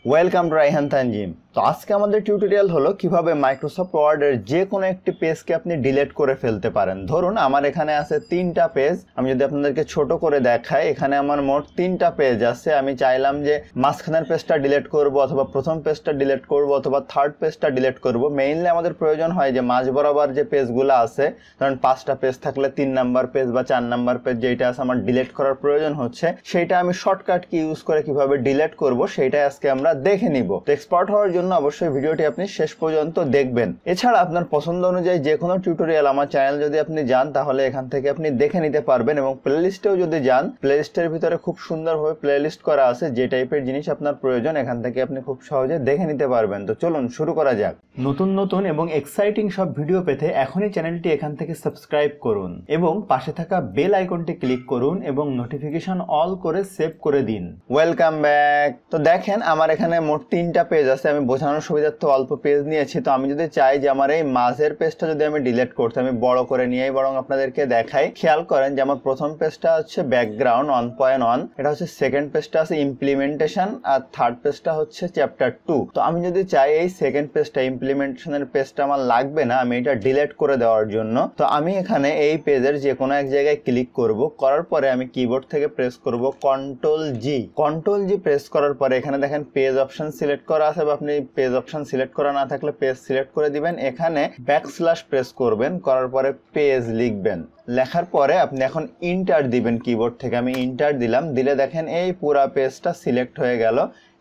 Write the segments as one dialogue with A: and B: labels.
A: Welcome to Raihan Tanzim. তো আজকে আমাদের টিউটোরিয়াল হলো কিভাবে মাইক্রোসফট ওয়ার্ডের যে কোনো একটি পেজকে আপনি ডিলিট করে ফেলতে পারেন। ধরুন আমার এখানে আছে 3টা পেজ। আমি যদি আপনাদেরকে ছোট করে দেখাই, এখানে আমার মোট 3টা পেজ আছে। আমি চাইলাম যে মাঝখানের পেজটা ডিলিট করব, অথবা প্রথম পেজটা ডিলিট করব, অথবা থার্ড পেজটা ডিলিট করব। মেইনলি আমাদের প্রয়োজন হয় যে মাঝ বরাবর যে পেজগুলো আছে, ধরুন 5টা পেজ থাকলে 3 নাম্বার পেজ বা 4 নাম্বার পেজ যেটা আছে আমার ডিলিট করার প্রয়োজন হচ্ছে, সেইটা আমি শর্টকাট কি ইউজ করে কিভাবে ডিলিট করব সেইটাই আজকে আমরা দেখে নিব। তো এক্সপার্ট হওয়ার জন্য অবশ্যই ভিডিওটি আপনি শেষ পর্যন্ত দেখবেন। এছাড়া আপনার পছন্দ অনুযায়ী যে কোনো টিউটোরিয়াল আমার চ্যানেল যদি আপনি যান তাহলে এখান থেকে আপনি দেখে নিতে পারবেন, এবং প্লেলিস্টেও যদি যান প্লেলিস্টের ভিতরে খুব সুন্দরভাবে প্লেলিস্ট করা আছে। যে টাইপের জিনিস আপনার প্রয়োজন এখান থেকে আপনি খুব সহজে দেখে নিতে পারবেন। তো চলুন শুরু করা যাক। নতুন নতুন এবং এক্সাইটিং সব ভিডিও পেতে এখনই চ্যানেলটি এখান থেকে সাবস্ক্রাইব করুন এবং পাশে থাকা বেল আইকনটি ক্লিক করুন এবং নোটিফিকেশন অল করে সেভ করে দিন। Welcome back. তো দেখেন আমার এখানে মোট 3টা পেজ আছে। আমি বোঝানোর সুবিধার্থে অল্প পেজ নিয়েছি। তো আমি যদি চাই যে আমার এই মাঝের পেজটা যদি আমি ডিলিট করতে, আমি বড় করে নিয়েই বরং আপনাদেরকে দেখাই। খেয়াল করেন যে আমার প্রথম পেজটা হচ্ছে ব্যাকগ্রাউন্ড 1.1, এটা হচ্ছে সেকেন্ড পেজটা আছে ইমপ্লিমেন্টেশন, আর থার্ড পেজটা হচ্ছে চ্যাপ্টার 2। তো আমি যদি চাই এই সেকেন্ড পেজটা ইমপ্লিমেন্টেশনের পেজটা আমার লাগবে না, আমি এটা ডিলিট করে দেওয়ার জন্য, তো আমি এখানে এই পেজের যে কোনো এক জায়গায় ক্লিক করব। করার পরে আমি কিবোর্ড থেকে প্রেস করব কন্ট্রোল জি প্রেস করার পরে এখানে দেখেন পেজ অপশন সিলেক্ট করা আছে, বা আপনি পেজ অপশন সিলেক্ট করা না থাকলে পেজ সিলেক্ট করে দিবেন। এখানে ব্যাকস্ল্যাশ প্রেস করবেন, করার পরে পেজ লিখবেন। লেখার পরে আপনি এখন ইন্টার দিবেন কিবোর্ড থেকে। আমি ইন্টার দিলাম, দিলে দেখেন এই পুরা পেজটা সিলেক্ট হয়ে গেল।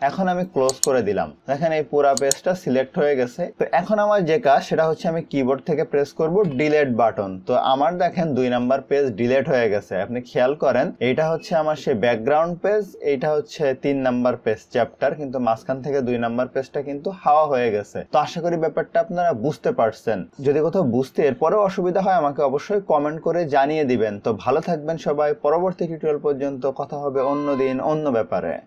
A: এখন আমি ক্লোজ করে দিলাম, দেখেন এই পুরা পেজটা সিলেক্ট হয়ে গেছে। তো এখন আমার যে কাজ সেটা হচ্ছে আমি কিবোর্ড থেকে প্রেস করব ডিলিট বাটন। তো আমার দেখেন 2 নাম্বার পেজ ডিলিট হয়ে গেছে। আপনি খেয়াল করেন এইটা হচ্ছে আমার সেই ব্যাকগ্রাউন্ড পেজ, এইটা হচ্ছে 3 নাম্বার পেজ চ্যাপ্টার, কিন্তু মাঝখান থেকে 2 নাম্বার পেজটা কিন্তু হাওয়া হয়ে গেছে। তো আশা করি ব্যাপারটা আপনারা বুঝতে পারছেন। যদি কোথাও বুঝতে এরপরেও অসুবিধা হয় আমাকে অবশ্যই কমেন্ট করে জানিয়ে দিবেন। তো ভালো থাকবেন সবাই। পরবর্তী টিউটোরিয়াল পর্যন্ত কথা হবে অন্য দিন অন্য ব্যাপারে।